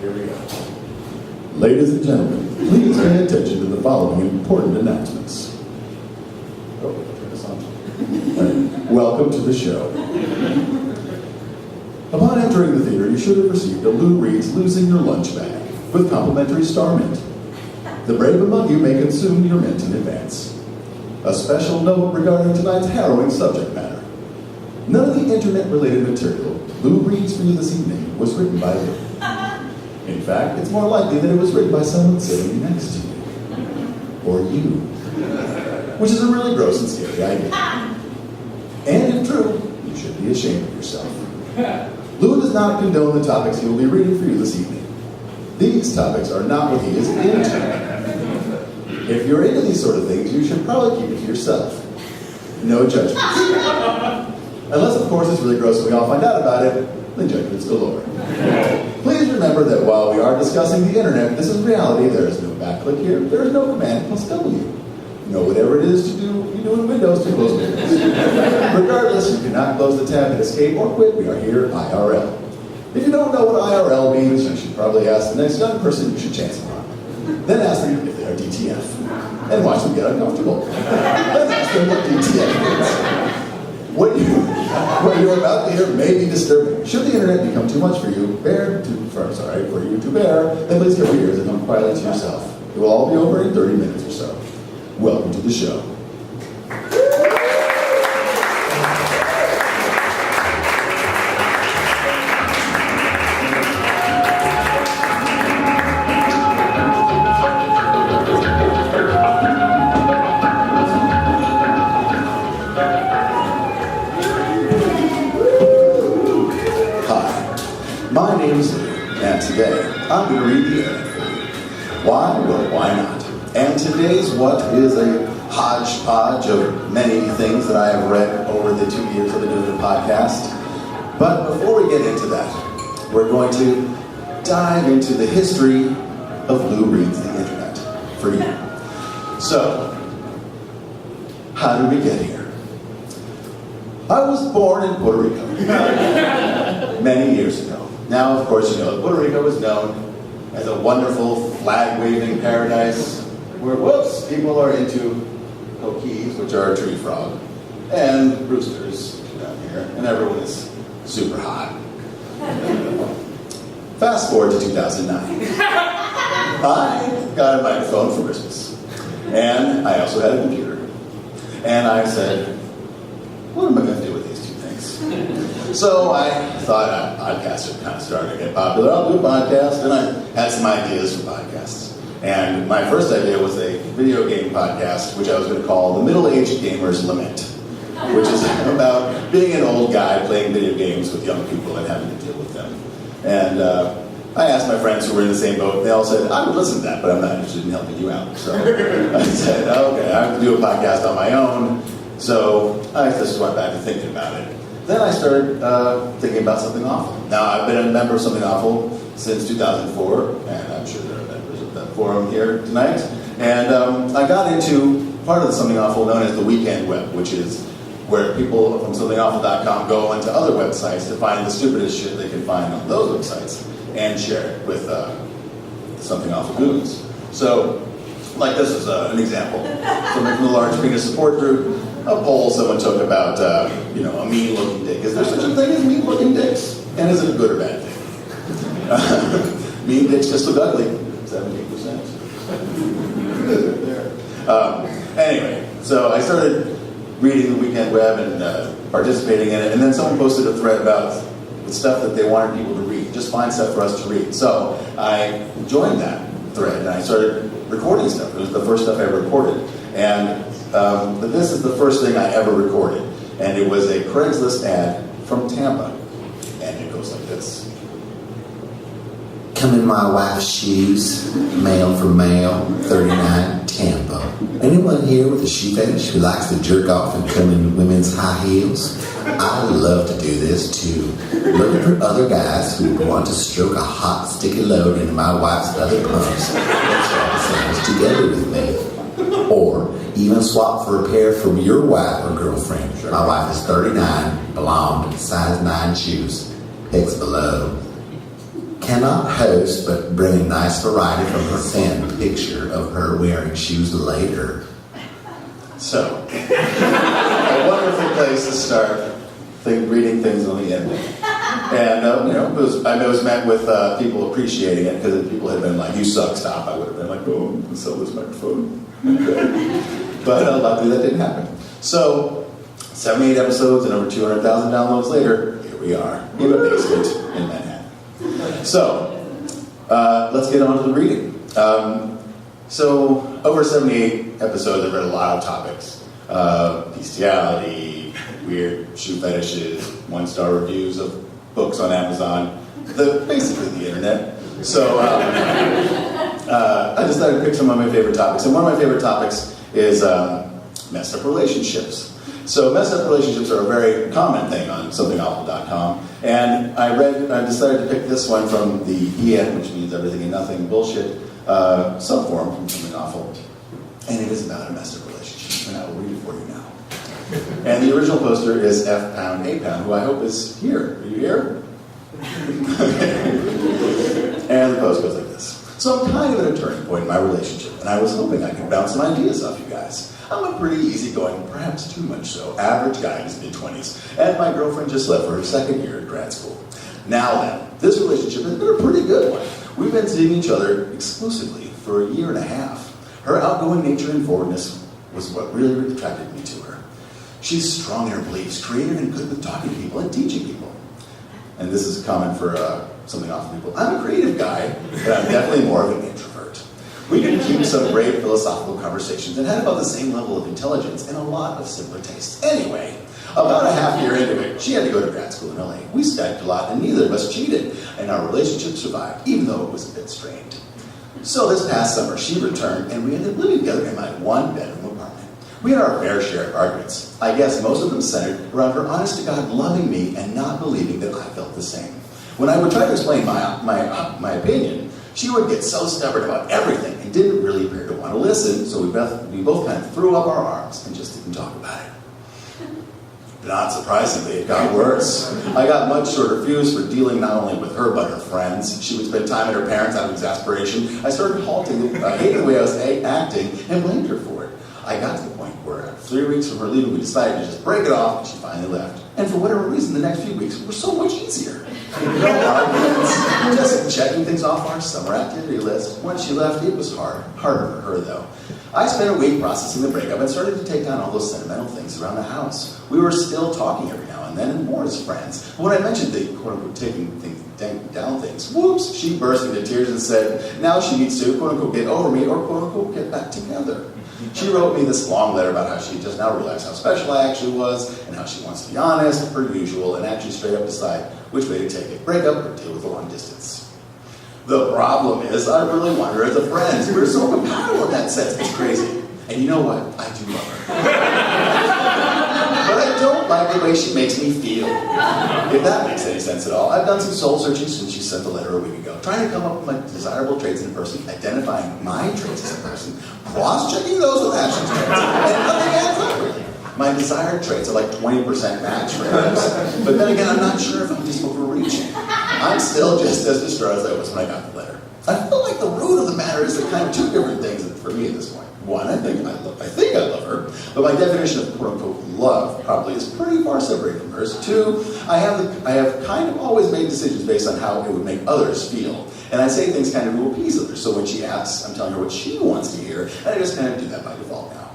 Here we go. Ladies and gentlemen, please pay attention to the following important announcements. Oh, turn this on. Right. Welcome to the show. Upon entering the theater, you should have received a Lou Reed's Losing Your Lunch bag with complimentary Star Mint. The brave among you may consume your mint in advance. A special note regarding tonight's harrowing subject matter. None of the internet-related material Lou reads for you this evening was written by Lou. In fact, it's more likely that it was written by someone sitting next to you. Or you. Which is a really gross and scary idea. And if true, you should be ashamed of yourself. Lou does not condone the topics he will be reading for you this evening. These topics are not what he is into. If you're into these sort of things, you should probably keep it to yourself. No judgments. Unless, of course, it's really gross and we all find out about it, then judgments galore. Please remember that while we are discussing the internet, this is reality. There is no backclick here. There is no command plus W. Know whatever it is to do, you do in Windows to close Windows. Regardless, you cannot close the tab, hit escape, or quit. We are here IRL. If you don't know what IRL means, you should probably ask the next young person you should chance upon. Then ask them if they are DTF. And watch them get uncomfortable. Then ask them what DTF means. What you're about to hear may be disturbing. Should the internet become too much for you, for you to bear, then please cover your ears and come quietly to yourself. It will all be over in 30 minutes or so. Welcome to the show. My name is Lou, and today I'm going to read the internet for you. Why? Well, why not? And today's what is a hodgepodge of many things that I have read over the 2 years of the doing the podcast. But before we get into that, we're going to dive into the history of Lou Reads the Internet for you. So, how did we get here? I was born in Puerto Rico many years ago. Now, of course, you know, Puerto Rico is known as a wonderful flag-waving paradise where, whoops, people are into coquis, which are a tree frog, and roosters down here, and everyone is super hot. Fast forward to 2009. I got a microphone for Christmas, and I also had a computer. And I said, what am I going to do with these two things? So I thought podcasts are kind of starting to get popular. I'll do a podcast, and I had some ideas for podcasts. And my first idea was a video game podcast, which I was going to call The Middle-Aged Gamer's Lament, which is about being an old guy playing video games with young people and having to deal with them. And I asked my friends who were in the same boat, and they all said, I would listen to that, but I'm not interested in helping you out. So I said, okay, I have to do a podcast on my own. So I just went back to thinking about it. Then I started thinking about Something Awful. Now, I've been a member of Something Awful since 2004, and I'm sure there are members of that forum here tonight. And I got into part of the Something Awful known as the Weekend Web, which is where people from somethingawful.com go onto other websites to find the stupidest shit they can find on those websites and share it with Something Awful goons. So, like this is an example. Something from the Large Penis Support Group. A poll someone took about, a mean-looking dick. Is there such a thing as mean-looking dicks? And is it a good or bad thing? Mean dicks just look ugly. 70%. Anyway, so I started reading the Weekend Web and participating in it, and then someone posted a thread about the stuff that they wanted people to read. Just find stuff for us to read. So I joined that thread, and I started recording stuff. It was the first stuff I ever recorded. And but this is the first thing I ever recorded, and it was a Craigslist ad from Tampa, and it goes like this. Come in my wife's shoes, male for male, 39, Tampa. Anyone here with a shoe fetish who likes to jerk off and come in women's high heels? I love to do this too. Looking for other guys who want to stroke a hot, sticky load into my wife's leather pumps and strap the together with me. Or even swap for a pair from your wife or girlfriend. My wife is 39, blonde, size 9 shoes. Pics below. cannot host but bring a nice variety from her fan picture of her wearing shoes later. So, a wonderful place to start reading things on the internet. And, I was met with people appreciating it, because if people had been like, you suck, stop, I would have been like, oh, I'm going to sell this microphone. Okay. But luckily that didn't happen. So, 78 episodes and over 200,000 downloads later, here we are, in a basement in Manhattan. So, let's get on to the reading. So, over 78 episodes, I've read a lot of topics. Bestiality, weird shoe fetishes, 1-star reviews of books on Amazon, basically the internet. So, I decided to pick some of my favorite topics. And one of my favorite topics is messed up relationships. So messed up relationships are a very common thing on somethingawful.com. And I decided to pick this one from the EN, which means everything and nothing bullshit, subform from Something Awful. And it is about a messed up relationship. And I will read it for you now. And the original poster is F Pound A Pound, who I hope is here. Are you here? And the post goes like this. So I'm kind of at a turning point in my relationship, and I was hoping I could bounce some ideas off you guys. I'm a pretty easygoing, perhaps too much so, average guy in his mid-20s, and my girlfriend just left for her second year at grad school. Now then, this relationship has been a pretty good one. We've been seeing each other exclusively for a year and a half. Her outgoing nature and forwardness was what really attracted me to her. She's strong in her beliefs, creative and good with talking to people and teaching people. And this is common for Something Awful people. I'm a creative guy, but I'm definitely more of an introvert. We could keep some great philosophical conversations and had about the same level of intelligence and a lot of similar tastes. Anyway, about a half year into it, she had to go to grad school in LA. We Skyped a lot and neither of us cheated, and our relationship survived, even though it was a bit strained. So this past summer, she returned and we ended up living together in my one-bedroom apartment. We had our fair share of arguments. I guess most of them centered around her honest-to-God loving me and not believing that I felt the same. When I would try to explain my opinion, she would get so stubborn about everything and didn't really appear to want to listen, so we both kind of threw up our arms and just didn't talk about it. Not surprisingly, it got worse. I got much shorter fuse for dealing not only with her, but her friends. She would spend time at her parents out of exasperation. I started hating the way I was acting and blamed her for it. I got to the point where, after 3 weeks from her leaving, we decided to just break it off, and she finally left. And for whatever reason, the next few weeks were so much easier. No arguments, just checking things off our summer activity list. When she left, it was harder for her though. I spent a week processing the breakup and started to take down all those sentimental things around the house. We were still talking every now and then, and more as friends. But when I mentioned the quote-unquote taking down things, whoops, she burst into tears and said, now she needs to quote-unquote get over me or quote-unquote get back together. She wrote me this long letter about how she just now realized how special I actually was and how she wants to be honest, per usual, and actually straight up decide which way to take it, break up or deal with the long distance. The problem is, I really want her as a friend. We're so compatible in that sense. It's crazy. And you know what? I do love her. But I don't like the way she makes me feel. If that makes any sense at all. I've done some soul searching since she sent the letter a week ago, trying to come up with my desirable traits in a person, identifying my traits as a person, cross-checking those with action traits, and nothing adds up really. My desired traits are like 20% match for others. But then again, I'm not sure if I'm just overreaching. I'm still just as distraught as I was when I got the letter. I feel like the root of the matter is the kind of two different things for me at this point. One, I think I love her, but my definition of quote-unquote love probably is pretty far separated from hers. Two, I have kind of always made decisions based on how it would make others feel. And I say things kind of to appease others. So when she asks, I'm telling her what she wants to hear, and I just kind of do that by default now.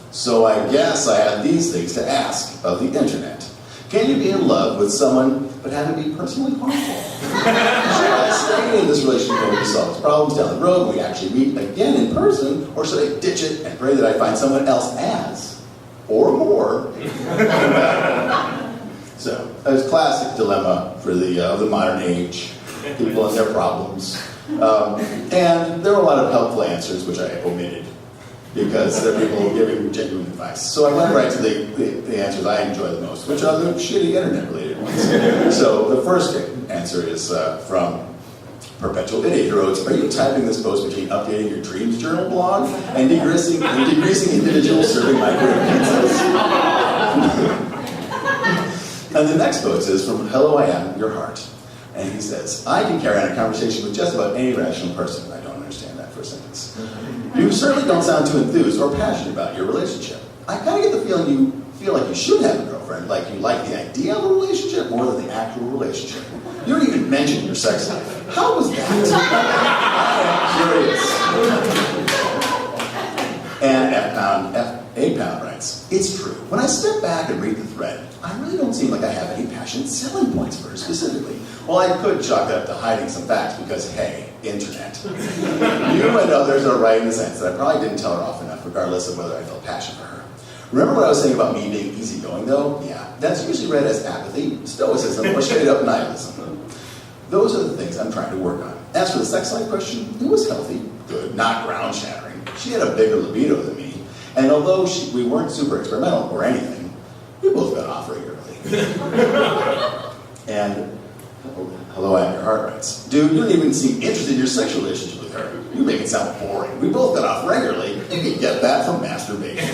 So I guess I have these things to ask of the internet. Can you be in love with someone but have it be personally harmful? Should I stay in this relationship and solve its problems down the road when we actually meet again in person, or should I ditch it and pray that I find someone else as, or more? So, a classic dilemma for the modern age, people and their problems. And there are a lot of helpful answers which I omitted, because there are people giving genuine advice. So I went right to the answers I enjoy the most, which are the shitty internet-related ones. So the first answer is from Perpetual Idiot, who wrote, are you typing this post between updating your Dreams Journal blog and degreasing individuals serving microwave pizzas? And the next post is from Hello, I Am Your Heart. And he says, I can carry on a conversation with just about any rational person. I don't understand that for a sentence. You certainly don't sound too enthused or passionate about your relationship. I kind of get the feeling you feel like you should have a girlfriend, like you like the idea of a relationship more than the actual relationship. You don't even mention your sex life. How was that? I am curious. And A Pound writes, it's true. When I step back and read the thread, I really don't seem like I have any passionate selling points for her specifically. Well, I could chalk that up to hiding some facts because, hey, internet. You and others are right in the sense that I probably didn't tell her off enough, regardless of whether I felt passion for her. Remember what I was saying about me being easygoing, though? Yeah, that's usually read as apathy, stoicism, or straight-up nihilism. Those are the things I'm trying to work on. As for the sex life question, it was healthy, good, not ground-shattering. She had a bigger libido than me, and although we weren't super experimental or anything, we both got off regularly. And hello, I'm your heart writes, dude, you don't even seem interested in your sexual relationship with her. You make it sound boring. We both got off regularly. You can get that from masturbation.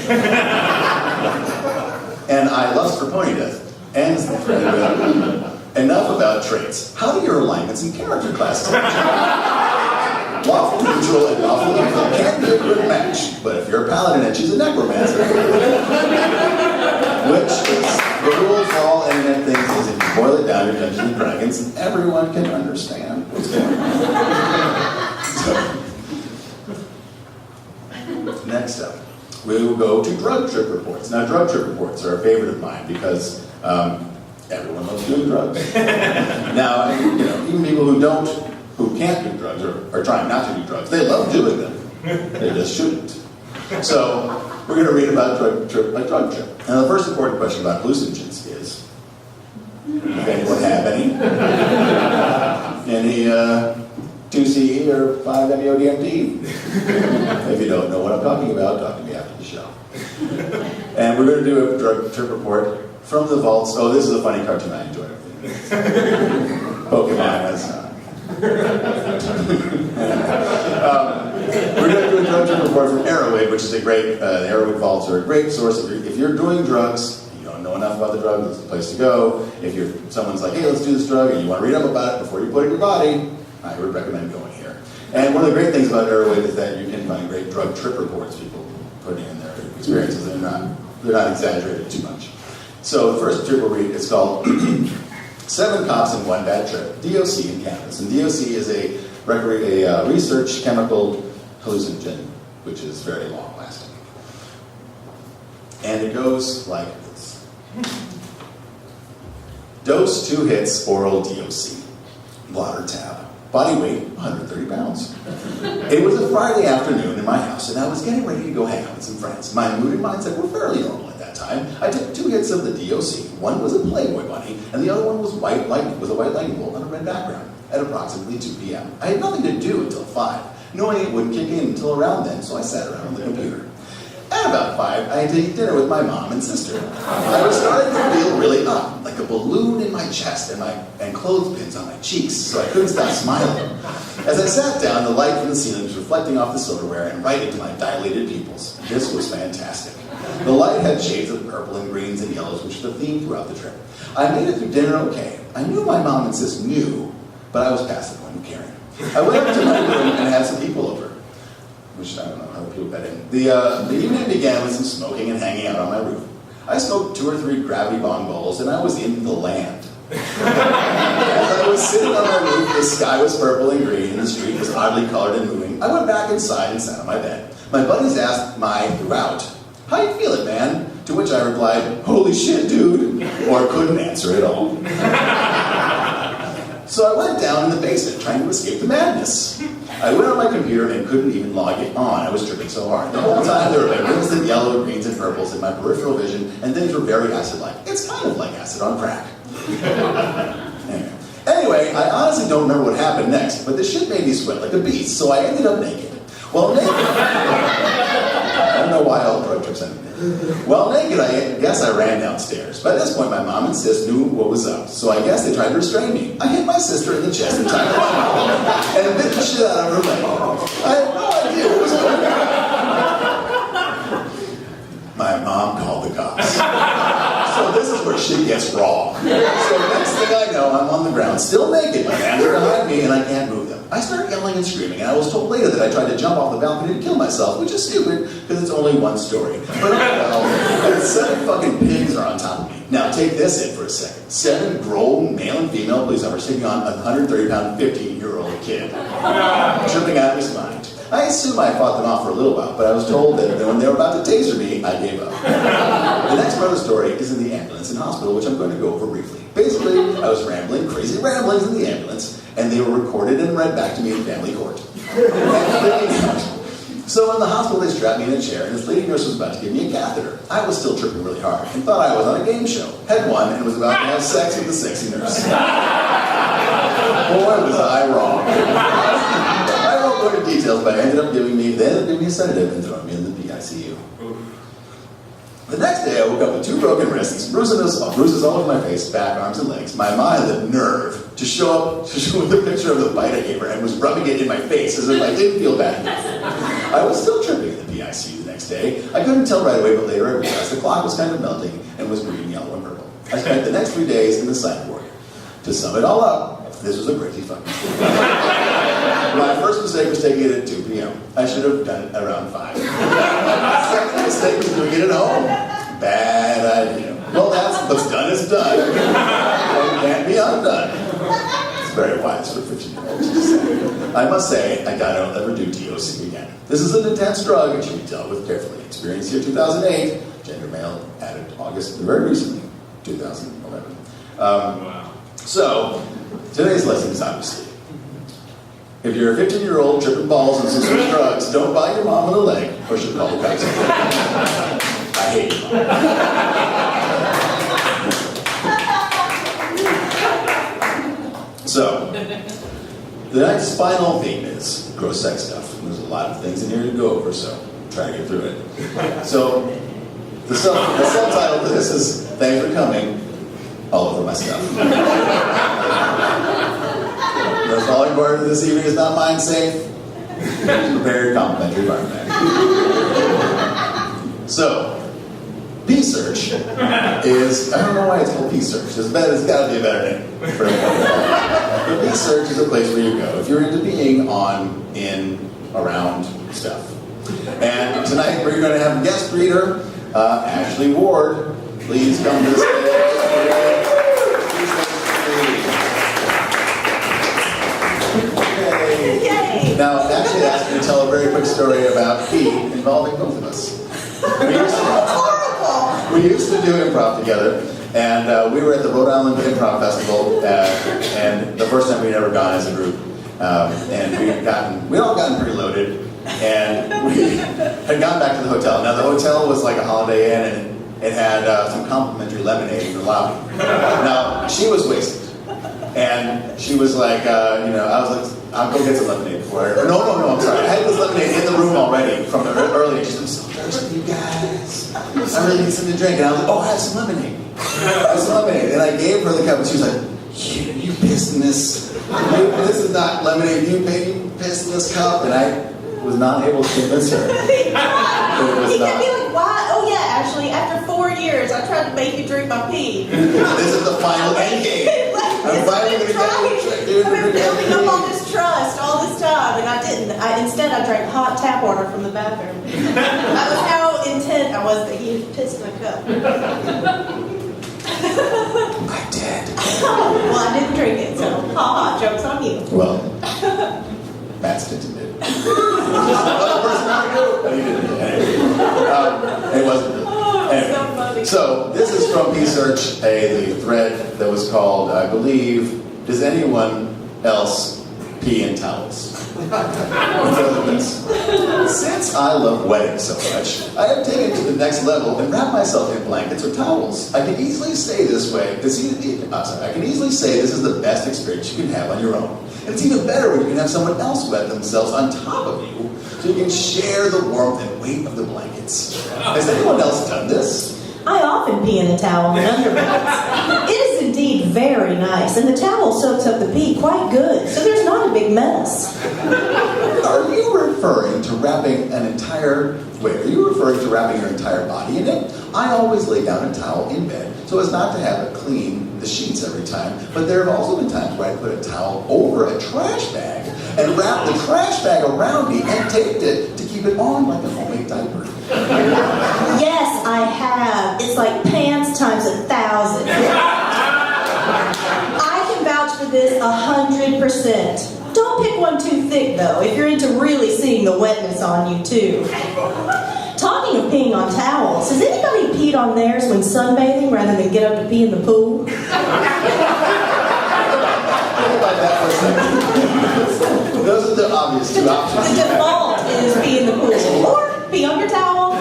And I lust for pony death. Ends the thread with, enough about traits. How do your alignments and character classes match? Lawful neutral and lawful evil can be a good match, but if you're a paladin and she's a necromancer, which is the rule for all internet things is if you boil it down to Dungeons and Dragons, everyone can understand what's going on. Next up, we will go to drug trip reports. Now, drug trip reports are a favorite of mine because everyone loves doing drugs. Now, even people who can't do drugs or are trying not to do drugs, they love doing them. They just shouldn't. So, we're going to read about drug trip. Now, the first important question about hallucinogens is, does anyone have any? Any 2CE or 5-MeO-DMT? If you don't know what I'm talking about, talk to me after the show. And we're going to do a drug trip report from the vaults. Oh, this is a funny cartoon. I enjoy it. Pokemon has... we're going to do a drug trip report from Arrowhead, which is a great, the Arrowhead vaults are a great source. If you're doing drugs, you don't know enough about the drug, it's the place to go. If someone's like, hey, let's do this drug, and you want to read up about it before you put it in your body, I would recommend going here. And one of the great things about Arrowhead is that you can find great drug trip reports, people putting in their experiences, and they're not exaggerated too much. So the first trip we'll read is called 7 Cops and 1 Bad Trip, DOC in cannabis. And DOC is a research chemical hallucinogen, which is very long-lasting. And it goes like this. Dose 2 hits oral DOC. Blotter tab. Body weight, 130 pounds. It was a Friday afternoon in my house, and I was getting ready to go hang out with some friends. My mood and mindset were fairly normal at that time. I took 2 hits of the DOC. One was a Playboy bunny, and the other one was white lightning with a white lightning bolt on a red background at approximately 2 p.m. I had nothing to do until 5, knowing it wouldn't kick in until around then, so I sat around on the computer. At about 5, I had to eat dinner with my mom and sister. I was starting to feel really up, like a balloon in my chest and clothespins on my cheeks, so I couldn't stop smiling. As I sat down, the light from the ceiling was reflecting off the silverware and right into my dilated pupils. This was fantastic. The light had shades of purple and greens and yellows, which was the theme throughout the trip. I made it through dinner okay. I knew my mom and sis knew, but I was past the point of caring. I went up to my room and had some people over, which I don't know how the people got in. The evening began with some smoking and hanging out on my roof. I smoked 2 or 3 gravity bong bowls, and I was in the land. As I was sitting on my roof, the sky was purple and green, and the street was oddly colored and moving. I went back inside and sat on my bed. My buddies asked throughout, "How you feeling, man?" To which I replied, "Holy shit, dude," or couldn't answer at all. So I went down in the basement trying to escape the madness. I went on my computer and couldn't even log it on. I was tripping so hard. The whole time there were rings and yellow, greens, and purples in my peripheral vision, and things were very acid-like. It's kind of like acid on crack. Anyway, I honestly don't remember what happened next, but this shit made me sweat like a beast, so I ended up naked. Well, naked... I don't know why all drug trips ended there. Well, naked, I guess I ran downstairs. By this point, my mom and sis knew what was up, so I guess they tried to restrain me. I hit my sister in the chest and tied her up and bit the shit out of her leg. I had no idea what was going on. My mom called the cops. So this is where shit gets raw. So next thing I know, I'm on the ground, still naked. My hands are behind me, and I can't move them. I start yelling and screaming, and I was told later that I tried to jump off the balcony to kill myself, which is stupid, because it's only one story. But oh well, and 7 fucking pigs are on top of me. Now take this in for a second. 7 grown male and female police officers taking on a 130-pound, 15-year-old kid. Tripping out of his mind. I assume I fought them off for a little while, but I was told that when they were about to taser me, I gave up. The next part of the story is in the ambulance in hospital, which I'm going to go over briefly. Basically, I was rambling, crazy ramblings in the ambulance, and they were recorded and read back to me in family court. So in the hospital, they strapped me in a chair, and this lady nurse was about to give me a catheter. I was still tripping really hard and thought I was on a game show. Had won and was about to have sex with the sexy nurse. Boy, was I wrong. I won't go into details, but they ended up giving me a sedative and throwing me in the PICU. The next day, I woke up with 2 broken wrists, bruises all over my face, back, arms, and legs. My mom had the nerve to show up with a picture of the bite I gave her and was rubbing it in my face as if I didn't feel bad. I was still tripping in the PICU the next day. I couldn't tell right away, but later I realized the clock was kind of melting and was green, yellow, and purple. I spent the next 3 days in the psych ward. To sum it all up, this was a pretty fucking story. My first mistake was taking it at 2 p.m. I should have done it around 5. Second mistake was doing it at home. Bad idea. Well, that's what's done is done. It can't be undone. It's very wise for 15-year-olds to say. I must say, I doubt I'll ever do DOC again. This is an intense drug and should be dealt with carefully. Experience year 2008, gender male, added August, very recently, 2011. So, today's lesson is obviously, if you're a 15-year-old tripping balls and some sort of drugs, don't bite your mom in the leg, or she'll call the cops. I hate you. So, the next final theme is gross sex stuff. There's a lot of things in here to go over, so try to get through it. So, the subtitle to this is, thanks for coming, all over my stuff. The following word this evening is not mine safe. Prepare your complimentary barf bag. So, P-Search is, I don't know why it's called P-Search. It's got to be a better name for it. But P-Search is a place where you go if you're into being on, in, around stuff. And tonight we're going to have a guest reader, Ashley Ward. Please come to the stage. Now, Ashley asked me to tell a very quick story about pee involving both of us. We used to do improv together, and we were at the Rhode Island Improv Festival, and the first time we'd ever gone as a group, and we'd all gotten pretty loaded, and we had gone back to the hotel. Now, the hotel was like a Holiday Inn, and it had some complimentary lemonade in the lobby. Now, she was wasted. And she was like, I was like, I'll go get some lemonade for her. No, I'm sorry. I had this lemonade in the room already from earlier. She said, I'm so thirsty, you guys. I really need something to drink. And I was like, oh, I have some lemonade. And I gave her the cup, and she was like, you pissed in this. This is not lemonade. You pissed in this cup. And I was not able to convince her. He kept me like, why? Oh, yeah, actually, after 4 years, I tried to make you drink my pee. This is the final end game. I'm finally going to get you. I've been building up all this trust all this time, and I didn't. Instead, I drank hot tap water from the bathroom. That was how intent I was that he pissed in a cup. I did. Well, I didn't drink it, so ha, joke's on you. Well, Matt Stinson did. Another person on the group, but he didn't. It wasn't good. Anyway, so funny. So this is from P-Search, the thread that was called, I believe, does anyone else pee in towels? Since I love weddings so much, I have taken it to the next level and wrapped myself in blankets or towels. I can easily say this is the best experience you can have on your own. And it's even better when you can have someone else wet themselves on top of you, so you can share the warmth and weight of the blankets. Has anyone else done this? I often pee in a towel and underpants. It is indeed very nice, and the towel soaks up the pee quite good, so there's not a big mess. Are you referring to wrapping your entire body in it? I always lay down a towel in bed so as not to have to clean the sheets every time. But there have also been times where I put a towel over a trash bag and wrapped the trash bag around me and taped it to keep it on like a homemade diaper. Yes, I have. It's like pants times 1,000. I can vouch for this 100%. Don't pick one too thick, though, if you're into really seeing the wetness on you, too. Talking of peeing on towels, has anybody peed on theirs when sunbathing rather than get up to pee in the pool? Think about that for a second. Those are the obvious two options. The default is pee in the pool, or pee on your towel.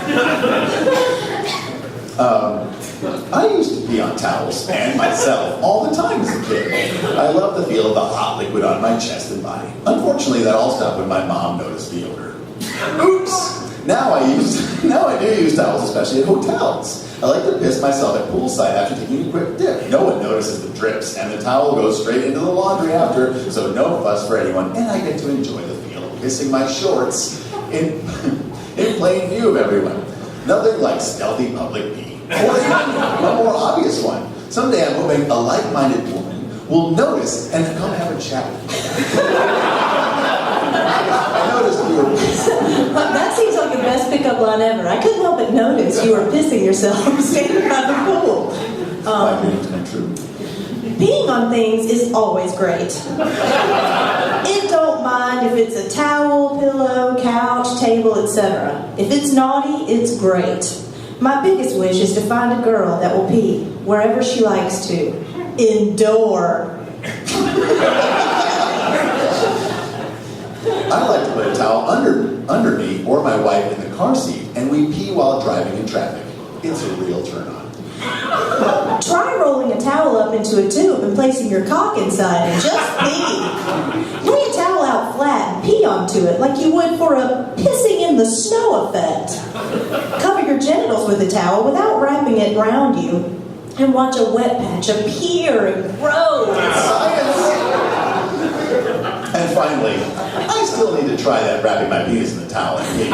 I used to pee on towels and myself all the time as a kid. I love the feel of the hot liquid on my chest and body. Unfortunately, that all stopped when my mom noticed the odor. Oops! Now I do use towels, especially at hotels. I like to piss myself at poolside after taking a quick dip. No one notices the drips, and the towel goes straight into the laundry after, so no fuss for anyone, and I get to enjoy the feel of pissing my shorts in plain view of everyone. Nothing like stealthy public peeing. Or one more obvious one. Someday I'm hoping a like-minded woman will notice and come have a chat with me. I noticed you were pissing. That seems like the best pickup line ever. I couldn't help but notice you were pissing yourself standing by the pool. My dreams come true. Peeing on things is always great. It don't mind if it's a towel, pillow, couch, table, etc. If it's naughty, it's great. My biggest wish is to find a girl that will pee wherever she likes to. Indoor. I like to put a towel under me or my wife in the car seat, and we pee while driving in traffic. It's a real turn on. Try rolling a towel up into a tube and placing your cock inside and just pee. Lay a towel out flat and pee onto it like you would for a pissing in the snow effect. Cover your genitals with a towel without wrapping it around you and watch a wet patch appear and grow. Science! And finally, I still need to try that wrapping my penis in the towel and pee.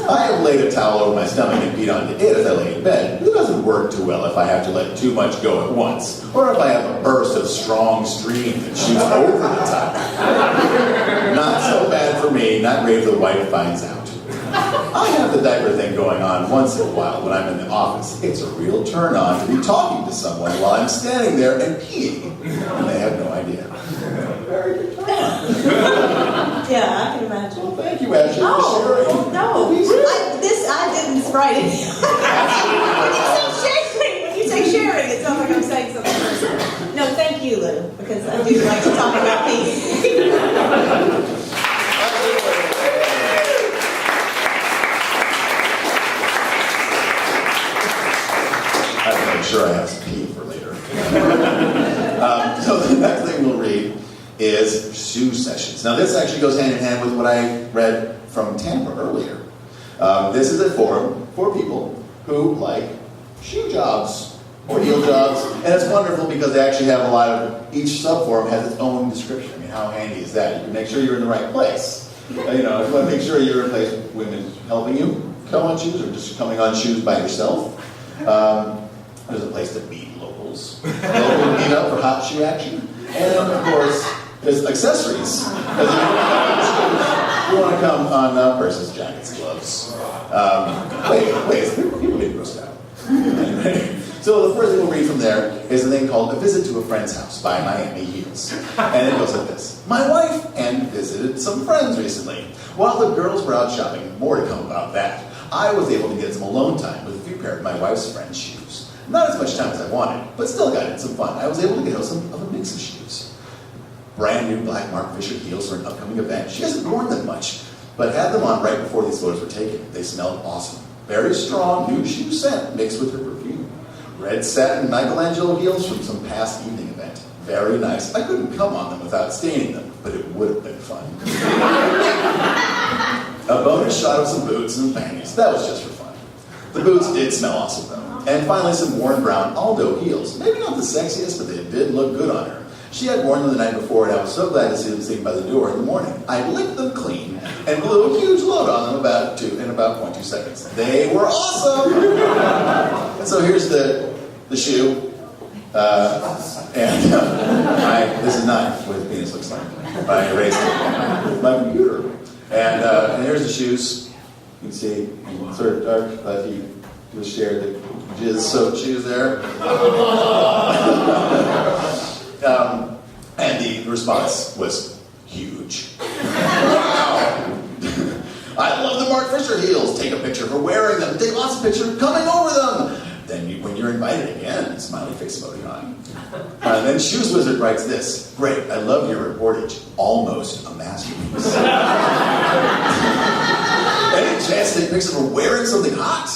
I have laid a towel over my stomach and peed onto it as I lay in bed. It doesn't work too well if I have to let too much go at once, or if I have a burst of strong stream that shoots over the top. Not so bad for me, not great if the wife finds out. I have the diaper thing going on once in a while when I'm in the office. It's a real turn on to be talking to someone while I'm standing there and peeing, and they have no idea. Very good turn on. Yeah, I can imagine. Well, thank you, Ashley, for sharing. Oh, no. I didn't write it. When you say sharing, it sounds like I'm saying something personal. No, thank you, Lou, because I do like to talk about pee. I have to make sure I have some pee for later. So the next thing we'll read is shoe sessions. Now this actually goes hand in hand with what I read from Tampa earlier. This is a forum for people who like shoe jobs or heel jobs, and it's wonderful because they actually have a lot of, each sub-forum has its own description. I mean, how handy is that? You can make sure you're in the right place. You want to make sure you're in a place with women helping you come on shoes or just coming on shoes by yourself. There's a place to meet locals. Local meet up for hot shoe action. And of course, there's accessories. You want to come on purses, jackets, gloves. Wait, people get grossed out. Anyway, so the first thing we'll read from there is a thing called A Visit to a Friend's House by Miami Heels. And it goes like this. My wife and visited some friends recently. While the girls were out shopping, more to come about that, I was able to get some alone time with a few pair of my wife's friend's shoes. Not as much time as I wanted, but still got in some fun. I was able to get her some of a mix of shoes. Brand new black Mark Fisher heels for an upcoming event. She hasn't worn them much, but had them on right before these photos were taken. They smelled awesome. Very strong new shoe scent mixed with her perfume. Red satin Michelangelo heels from some past evening event. Very nice. I couldn't come on them without staining them, but it would have been fun. A bonus shot of some boots and panties. That was just for fun. The boots did smell awesome though. And finally some worn brown Aldo heels. Maybe not the sexiest, but they did look good on her. She had worn them the night before, and I was so glad to see them sitting by the door in the morning. I licked them clean and blew a huge load on them in about 0.2 seconds. They were awesome! And so here's the shoe. This is not what his penis looks like. I erased it with my computer. And here's the shoes. You can see, sort of dark, but he was shared the jizz-soaked shoes there. And the response was huge. Wow! I love the Mark Fisher heels. Take a picture of her wearing them. Take lots of pictures coming over them. Then when you're invited again, smiley face emoticon. Then Shoes Wizard writes this. Great, I love your reportage. Almost a masterpiece. Any chance to take pictures of her wearing something hot?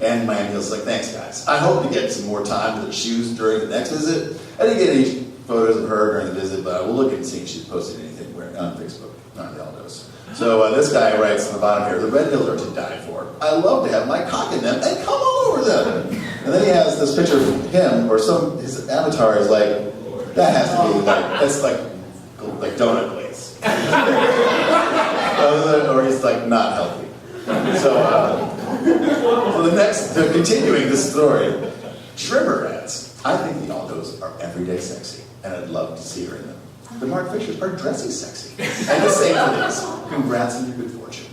And Miami Heel's like, thanks guys. I hope to get some more time with her shoes during the next visit. I didn't get any photos of her during the visit, but we'll look and see if she's posted anything on Facebook. Not the Aldos. So this guy writes on the bottom here, the red heels are to die for. I love to have my cock in them and come all over them. And then he has this picture of him, or his avatar is like, that has to be that's like donut glaze. Or he's like not healthy. So continuing this story, Shrimmer adds, I think the Aldos are everyday sexy, and I'd love to see her in them. The Mark Fishers are dressy sexy. And the same for this. Congrats on your good fortune.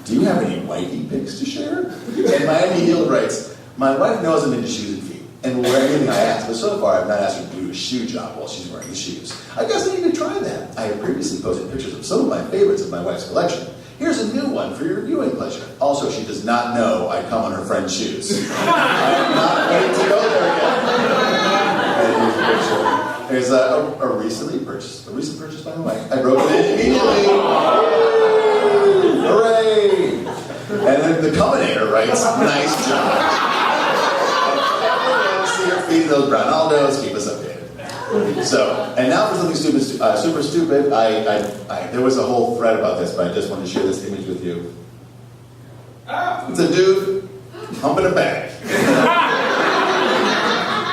Do you have any whitey pics to share? And Miami Heel writes, my wife knows I'm into shoes and feet, and will wear anything I ask, but so far I've not asked her to do a shoe job while she's wearing the shoes. I guess I need to try that. I have previously posted pictures of some of my favorites of my wife's collection. Here's a new one for your viewing pleasure. Also, she does not know I come on her friend's shoes. I am not ready to go there yet. And here's a picture. There's a recent purchase by my wife. I broke it in immediately. Hooray! And then the Combinator writes, nice job. See your feet, those brown Aldos, keep us updated. So, and now for something super stupid. There was a whole thread about this, but I just wanted to share this image with you. It's a dude humping a bag.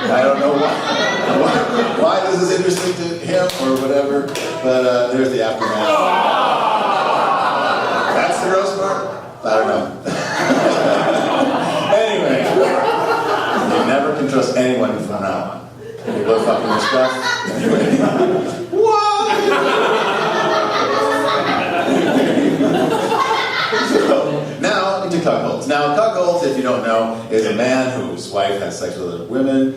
I don't know why this is interesting to him or whatever, but there's the aftermath. That's the gross part? I don't know. Anyway, you never can trust anyone from now on. People are fucking their stuff. What? So, now into cuckolds. Now, cuckolds, if you don't know, is a man whose wife has sex with other women,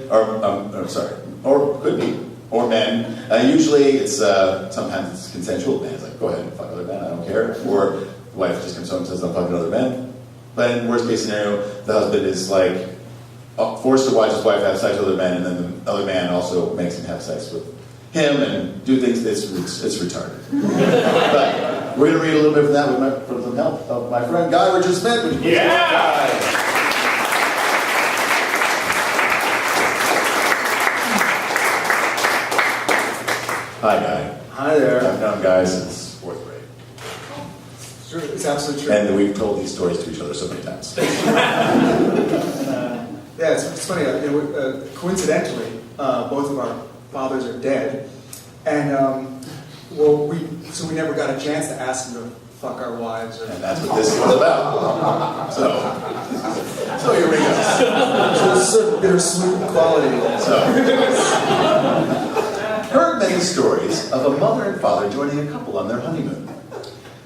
or could be, or men. Usually, it's sometimes it's consensual. The man's like, go ahead and fuck other men, I don't care. Or the wife just comes home and says, don't fuck other men. But in worst case scenario, the husband is like forced to watch his wife have sex with other men, and then the other man also makes him have sex with him and do things. It's retarded. But we're going to read a little bit from that with some help of my friend Guy Richard Smith. Which Hi, Guy. Hi there. I've known Guy since 4th grade. Sure, it's absolutely true. And we've told these stories to each other so many times. Yeah, it's funny. Coincidentally, both of our fathers are dead, and we never got a chance to ask them to fuck our wives. And that's what this is about. So here we go. So it's a bittersweet quality. Heard many stories of a mother and father joining a couple on their honeymoon,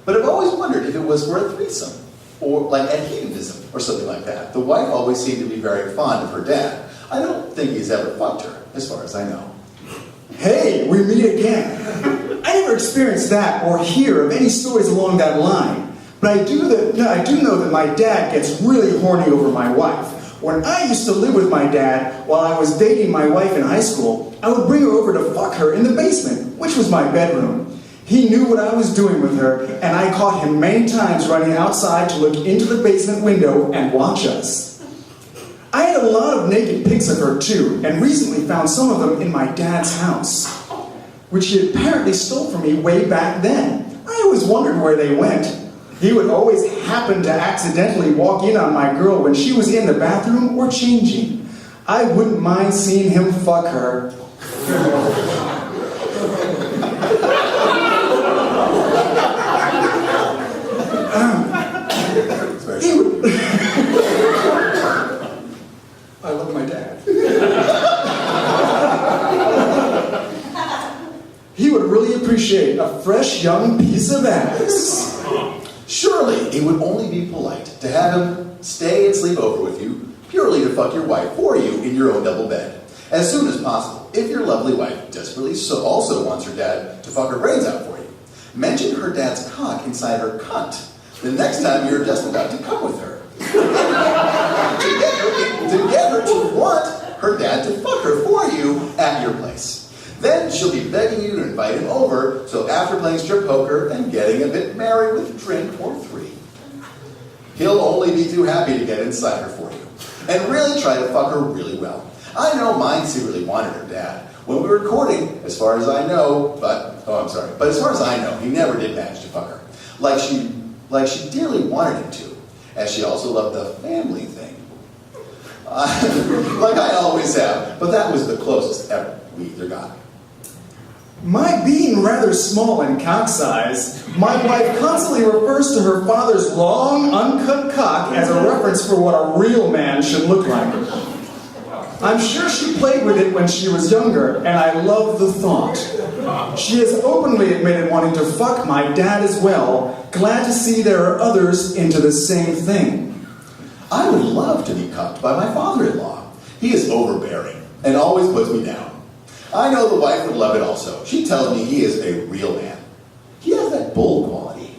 but I've always wondered if it was for a threesome, or like adhedonism, or something like that. The wife always seemed to be very fond of her dad. I don't think he's ever fucked her, as far as I know. Hey, we meet again. I never experienced that or hear of any stories along that line. But I do know that my dad gets really horny over my wife. When I used to live with my dad while I was dating my wife in high school, I would bring her over to fuck her in the basement, which was my bedroom. He knew what I was doing with her, and I caught him many times running outside to look into the basement window and watch us. I had a lot of naked pics of her too, and recently found some of them in my dad's house, which he apparently stole from me way back then. I always wondered where they went. He would always happen to accidentally walk in on my girl when she was in the bathroom or changing. I wouldn't mind seeing him fuck her. young piece of ass. Surely it would only be polite to have him stay and sleep over with you, purely to fuck your wife for you in your own double bed. As soon as possible, if your lovely wife desperately also wants her dad to fuck her brains out for you. Mention her dad's cock inside her cunt the next time you're just about to come with her. to get her to want her dad to fuck her for you at your place. Then she'll be begging you to invite him over, so after playing strip poker and getting a bit merry with a drink or three, he'll only be too happy to get inside her for you and really try to fuck her really well. I know mine secretly wanted her dad. When we were recording, as far as I know, but as far as I know, he never did manage to fuck her. Like she dearly wanted him to, as she also loved the family thing. Like I always have, but that was the closest ever we either got. My being rather small in cock size, my wife constantly refers to her father's long, uncut cock as a reference for what a real man should look like. I'm sure she played with it when she was younger, and I love the thought. She has openly admitted wanting to fuck my dad as well, glad to see there are others into the same thing. I would love to be cucked by my father-in-law. He is overbearing and always puts me down. I know the wife would love it also. She tells me he is a real man. He has that bull quality.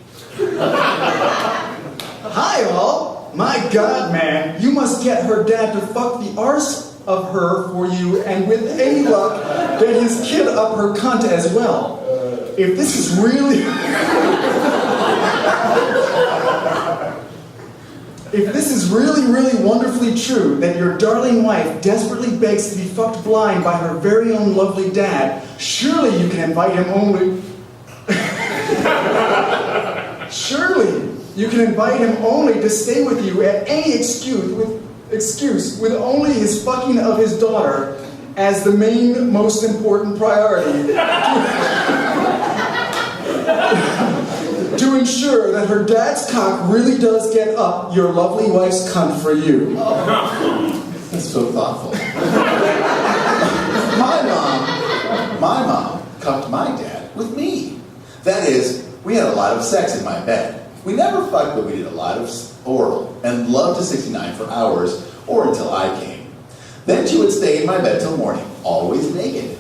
Hi, all. My God, man, you must get her dad to fuck the arse of her for you, and with any luck, get his kid up her cunt as well. If this is really... If this is really, really wonderfully true, that your darling wife desperately begs to be fucked blind by her very own lovely dad, surely you can invite him only... Surely you can invite him only to stay with you at any excuse with only his fucking of his daughter as the main, most important priority to ensure that her dad's cock really does get up your lovely wife's cunt for you. That's so thoughtful. My mom cucked my dad with me. That is, we had a lot of sex in my bed. We never fucked, but we did a lot of oral and loved to 69 for hours or until I came. Then she would stay in my bed till morning, always naked.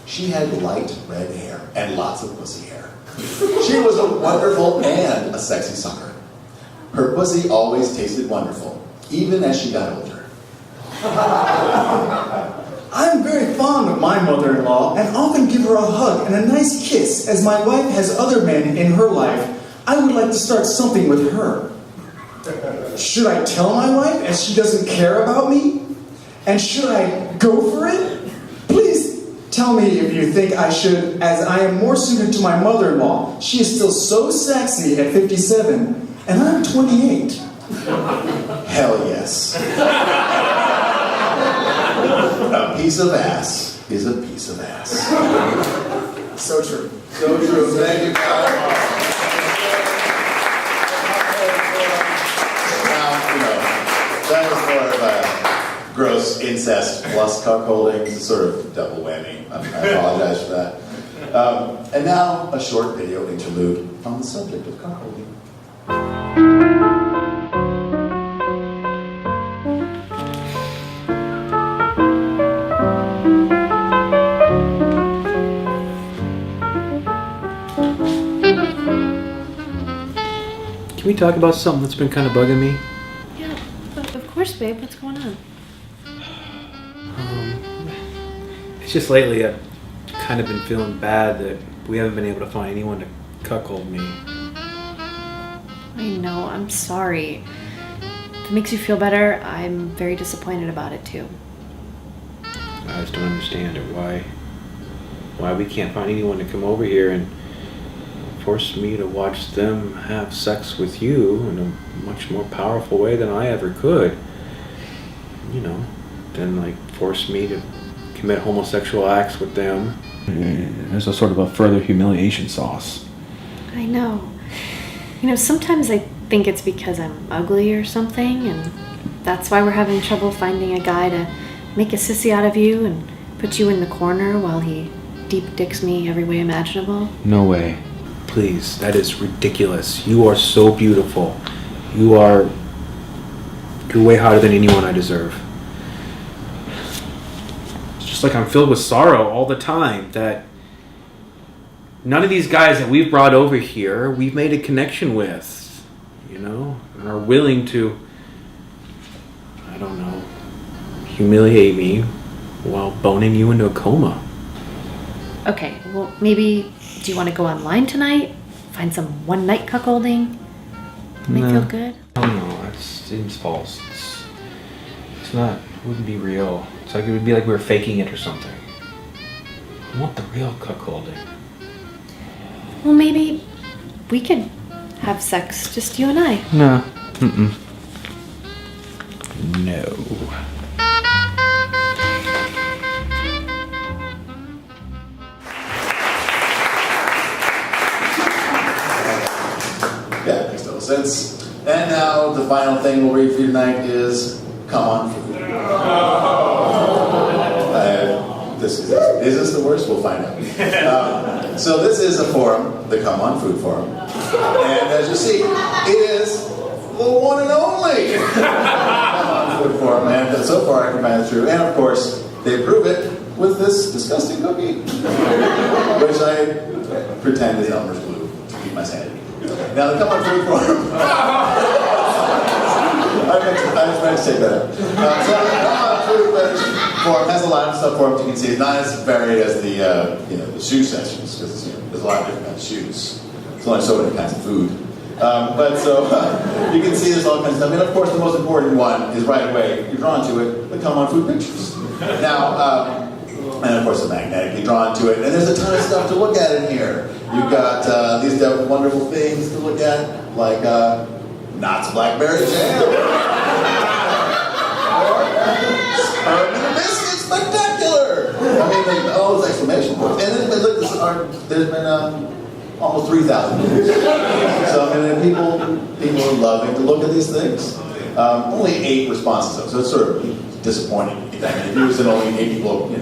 She had light red hair and lots of pussy hair. She was a wonderful and a sexy sucker. Her pussy always tasted wonderful, even as she got older. I'm very fond of my mother-in-law and often give her a hug and a nice kiss. As my wife has other men in her life, I would like to start something with her. Should I tell my wife as she doesn't care about me? And should I go for it? Please tell me if you think I should, as I am more suited to my mother-in-law. She is still so sexy at 57, and I'm 28. Hell yes. A piece of ass is a piece of ass. So true. So true. Thank you, God. Now, that was more of a gross incest plus cuckolding. It's a sort of double whammy. I apologize for that. And now, a short video interlude on the subject of cuckolding. Can we talk about something that's been kind of bugging me? Yeah, of course, babe. What's going on? It's just lately I've kind of been feeling bad that we haven't been able to find anyone to cuckold me. I know. I'm sorry. If it makes you feel better, I'm very disappointed about it too. I just don't understand it. Why we can't find anyone to come over here and force me to watch them have sex with you in a much more powerful way than I ever could. Then force me to commit homosexual acts with them. As a sort of a further humiliation sauce. I know. Sometimes I think it's because I'm ugly or something, and that's why we're having trouble finding a guy to make a sissy out of you and put you in the corner while he deep dicks me every way imaginable. No way. please. That is ridiculous. You are so beautiful. You're way hotter than anyone I deserve. It's just like I'm filled with sorrow all the time that none of these guys that we've brought over here, we've made a connection with, and are willing to, I don't know, humiliate me while boning you into a coma. Okay, well, maybe, do you want to go online tonight? Find some one-night cuckolding? Make No. feel good? Oh no, that seems false. It's not, it wouldn't be real. It's like, it would be like we were faking it or something. I want the real cuckolding. Well, maybe we could have sex, just you and I. No. Mm-mm. No. Yeah, makes total sense. And now the final thing we'll read for you tonight is Come On Food. Is this the worst? We'll find out. So this is a forum, the Come On Food forum. And as you see, it is the one and only Come On Food forum. And so far I can find it true. And of course, they prove it with this disgusting cookie, which I pretend is Elmer's glue to keep my sanity. Now the Come On Food forum. I was trying to take that out. So the Come On Food forum has a lot of subforums. You can see it's not as varied as the the shoe sessions because there's a lot of different kinds of shoes. There's only so many kinds of food. But so you can see there's all kinds of stuff. And of course, the most important one is right away you're drawn to it. The Come On Food pictures. Now. And of course, I'm magnetically drawn to it. And there's a ton of stuff to look at in here. You've got these wonderful things to look at, like Knott's Blackberry Jam. Or Sperm and a Biscuit Spectacular. I mean, all those exclamation points. And then, look, there's been almost 3,000 views. So, I mean, people are loving to look at these things. Only 8 responses, though, so it's sort of disappointing. If you was only 8 people,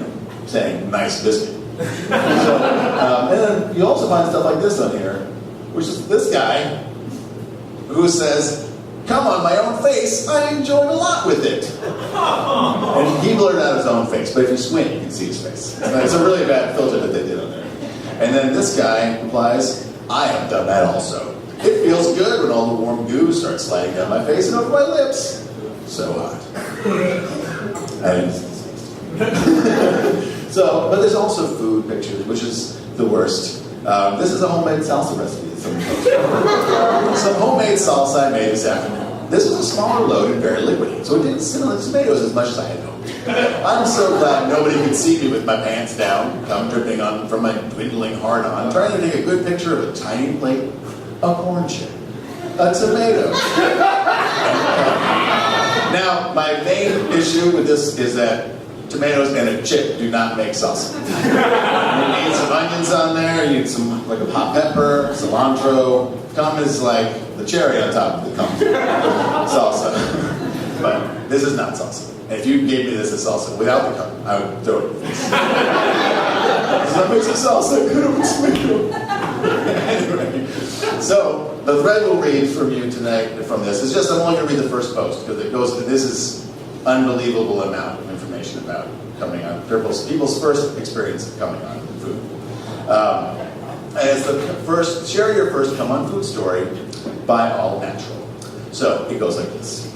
saying nice biscuit. So, and then you also find stuff like this on here, which is this guy who says, "Come on my own face, I enjoyed a lot with it." And he blurred out his own face, but if you squint, you can see his face. It's a really bad filter that they did on there. And then this guy replies, "I have done that also. It feels good when all the warm goo starts sliding down my face and over my lips. So hot." And so, but there's also food pictures, which is the worst. This is a homemade salsa recipe. Some homemade salsa I made this afternoon. This was a smaller load and very liquidy, so it didn't sit on the tomatoes as much as I had hoped. I'm so glad nobody could see me with my pants down, come dripping on from my dwindling hard-on, trying to take a good picture of a tiny plate, a corn chip, a tomato. Now, my main issue with this is that tomatoes and a chip do not make salsa. You need some onions on there, you need some, like a hot pepper, cilantro. Cum is like the cherry on top of the cum salsa. But this is not salsa. And if you gave me this as salsa without the cum, I would throw it in your face. That makes the salsa good with tomato. Anyway, so the thread we'll read from you tonight from this is just, I'm only going to read the first post because it goes, this is unbelievable amount of information about coming on, people's first experience of coming on food. And it's the first, share your first come on food story by All Natural. So it goes like this.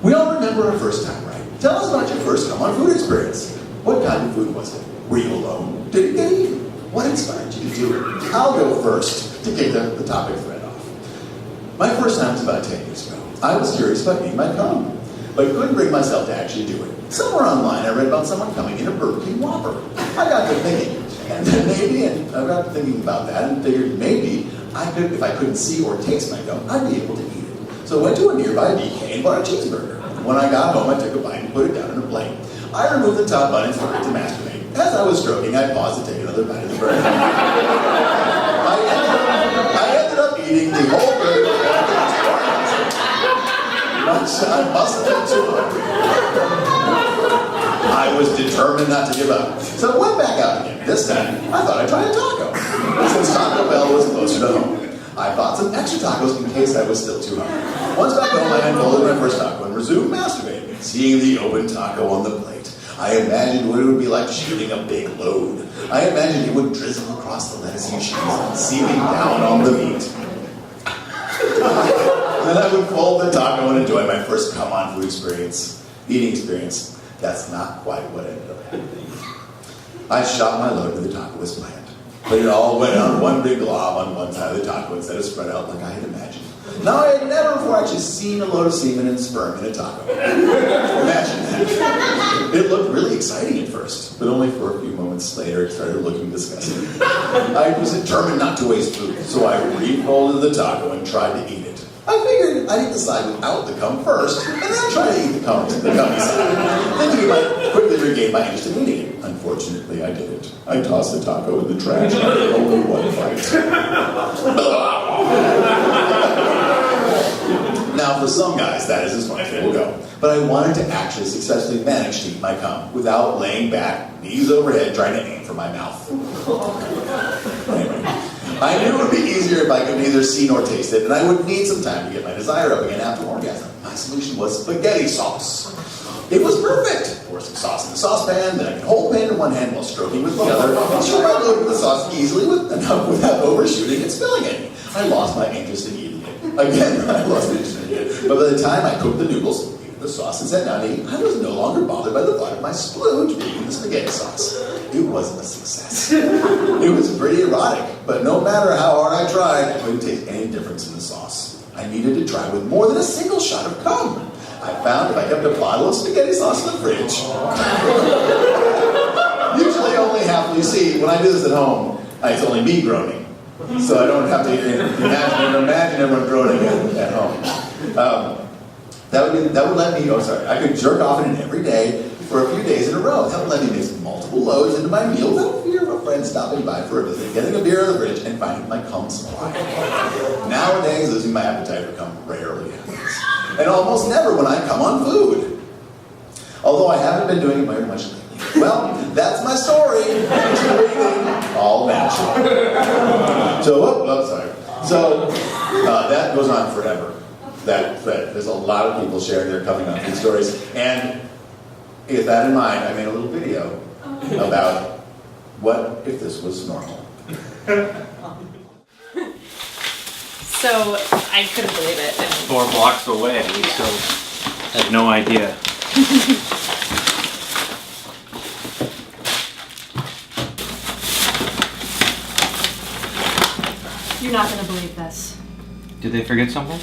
We all remember our first time, right? Tell us about your first come on food experience. What kind of food was it? Were you alone? Did it get eaten? What inspired you to do it? I'll go first to kick the topic thread off. My first time was about 10 years ago. I was curious about eating my cum, but couldn't bring myself to actually do it. Somewhere online, I read about someone coming in a Burger King Whopper. I got to thinking, and I got to thinking about that and figured maybe I could, if I couldn't see or taste my cum, I'd be able to eat it. So I went to a nearby BK and bought a cheeseburger. When I got home, I took a bite and put it down in a plate. I removed the top bun and started to masturbate. As I was stroking, I paused to take another bite of the burger. I ended up eating the whole burger. I must have been too hungry. I was determined not to give up. So I went back out again. This time, I thought I'd try a taco. Since Taco Bell was closer to home, I bought some extra tacos in case I was still too hungry. Once back home, I unfolded my first taco and resumed masturbating. Seeing the open taco on the plate, I imagined what it would be like shooting a big load. I imagined it would drizzle across the lettuce and cheese, seeping down on the meat. Then I would fold the taco and enjoy my first come-on food experience, eating experience. That's not quite what ended up happening. I shot my load with the taco as planned, but it all went on one big glob on one side of the taco instead of spread out like I had imagined. Now, I had never before actually seen a load of semen and sperm in a taco. Imagine that. It looked really exciting at first, but only for a few moments later it started looking disgusting. I was determined not to waste food, so I refolded the taco and tried to eat it. I figured I'd eat the side without the cum first, and then try to eat the cummy side. Thinking I might quickly regain my interest in eating it. Unfortunately, I didn't. I tossed the taco in the trash after only one bite. Now, for some guys, that is as far as they will go. But I wanted to actually successfully manage to eat my cum without laying back, knees overhead, trying to aim for my mouth. Anyway, I knew it would be easier if I could neither see nor taste it, and I would need some time to get my desire up again after orgasm. My solution was spaghetti sauce. It was perfect. Pour some sauce in the saucepan, then I could hold the pan in one hand while stroking with the other, and sure my load with the sauce easily enough without overshooting and spilling any. I lost my interest in eating it. Again, I lost my interest in eating it. But by the time I cooked the noodles, heated the sauce, and sat down to eat, I was no longer bothered by the thought of my splooge being in the spaghetti sauce. It wasn't a success. It was pretty erotic, but no matter how hard I tried, I couldn't taste any difference in the sauce. I needed to try with more than a single shot of cum. I found if I kept a bottle of spaghetti sauce in the fridge, usually only half, you see, when I do this at home, it's only me groaning. So I don't have to imagine everyone groaning at home. That would let me, I could jerk off in it every day for a few days in a row. That would let me mix multiple loads into my meal without fear of a friend stopping by for a visit, getting a beer in the fridge, and finding my cum supply. Nowadays, losing my appetite for cum rarely happens. And almost never when I come on food. Although I haven't been doing it very much lately. Well, that's my story. All natural. So, that goes on forever. There's a lot of people sharing their coming on food stories. And with that in mind, I made a little video about what if this was normal. So, I couldn't believe it. 4 blocks away, so I had no idea. You're not gonna believe this. Did they forget something?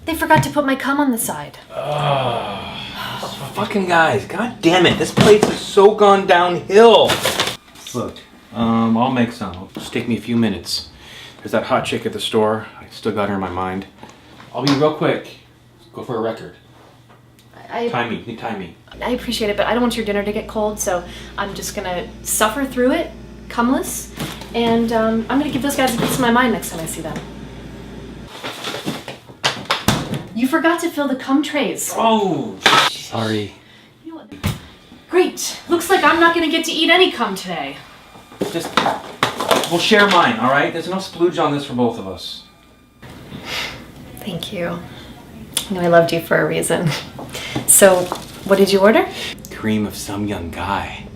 They forgot to put my cum on the side. Fucking guys, god damn it, this place is so gone downhill. Look, I'll make some. It'll just take me a few minutes. There's that hot chick at the store. I still got her in my mind. I'll be real quick. Go for a record. Time me. I appreciate it, but I don't want your dinner to get cold, so I'm just gonna suffer through it, cumless, and I'm gonna give those guys a piece of my mind next time I see them. You forgot to fill the cum trays. Oh, sorry. You know what? Great. Looks like I'm not gonna get to eat any cum today. We'll share mine, all right? There's enough splooge on this for both of us. Thank you. You know I loved you for a reason. So, what did you order? Cream of some young guy.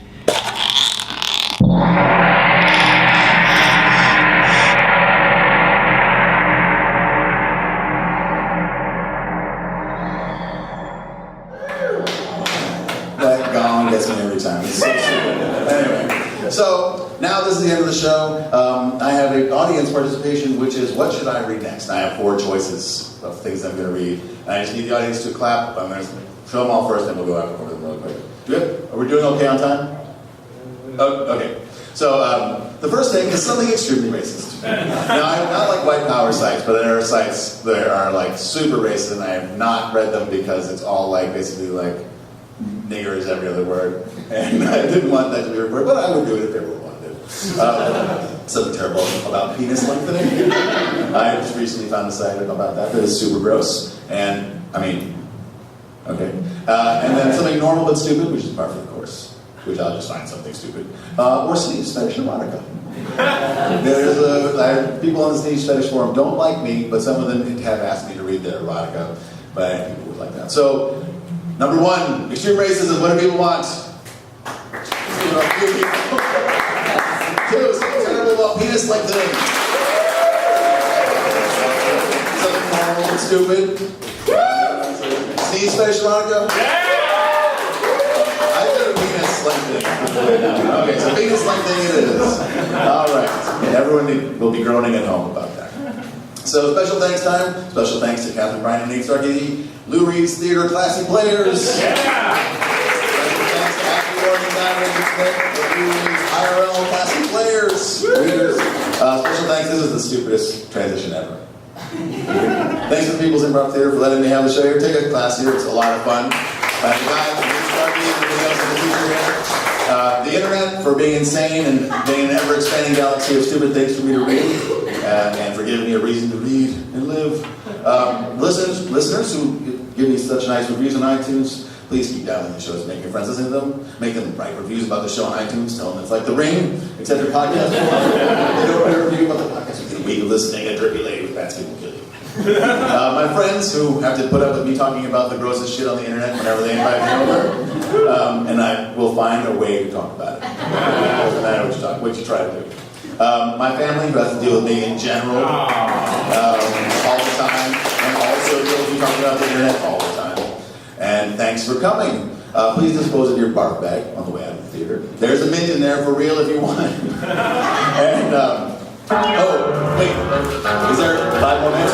That gong gets me every time. It's so stupid. Anyway, so now this is the end of the show. I have an audience participation, which is what should I read next? I have 4 choices of things I'm going to read. And I just need the audience to clap. I'm going to show them all first, and we'll go over them really quick. Good? Are we doing okay on time? Oh, okay. So the first thing is something extremely racist. Now, I'm not like white power sites, but there are sites that are like super racist, and I have not read them because it's all like basically like nigger is every other word, and I didn't want that to be reported, but I would do it if everyone wanted to. Something terrible about penis lengthening. I just recently found a site about that is super gross, and I mean, okay. And then something normal but stupid, which is barf, of course. which I'll just find something stupid, or sneeze fetish erotica. People on the sneeze fetish forum don't like me, but some of them have asked me to read their erotica, but people would like that. So, number 1, extreme racism. What do people want? 2, something terrible about penis-like things. Something normal and stupid. Sneeze fetish erotica? I said a penis-like thing. Okay, so penis-like thing it is. All right. And everyone will be groaning at home about that. So special thanks time. Special thanks to Catherine Bryan and Nate Starkey, Lou Reed's Theater Classic Players. Special thanks to Ashley Warren and Diamond Smith, Lou Reed's IRL Classic Players. Special thanks. This is the stupidest transition ever. Thanks to the People's Improv Theater for letting me have the show here. Take a class here. It's a lot of fun. The internet for being insane and being an ever-expanding galaxy of stupid things for me to read, and for giving me a reason to read and live. Listeners who give me such nice reviews on iTunes, please keep downloading the shows, make your friends listen to them, make them write reviews about the show on iTunes, tell them it's like The Ring, except your podcast. They don't write a review about the podcast. You get a week of listening, a drippy lady with bad skin will kill you. My friends who have to put up with me talking about the grossest shit on the internet whenever they invite me over, and I will find a way to talk about it. It doesn't matter what you try to do. My family who has to deal with me in general all the time, and also deal with me talking about the internet all the time. And thanks for coming. Please dispose of your barf bag on the way out of the theater. There's a mint in there for real if you want. And oh, wait, is there 5 more minutes?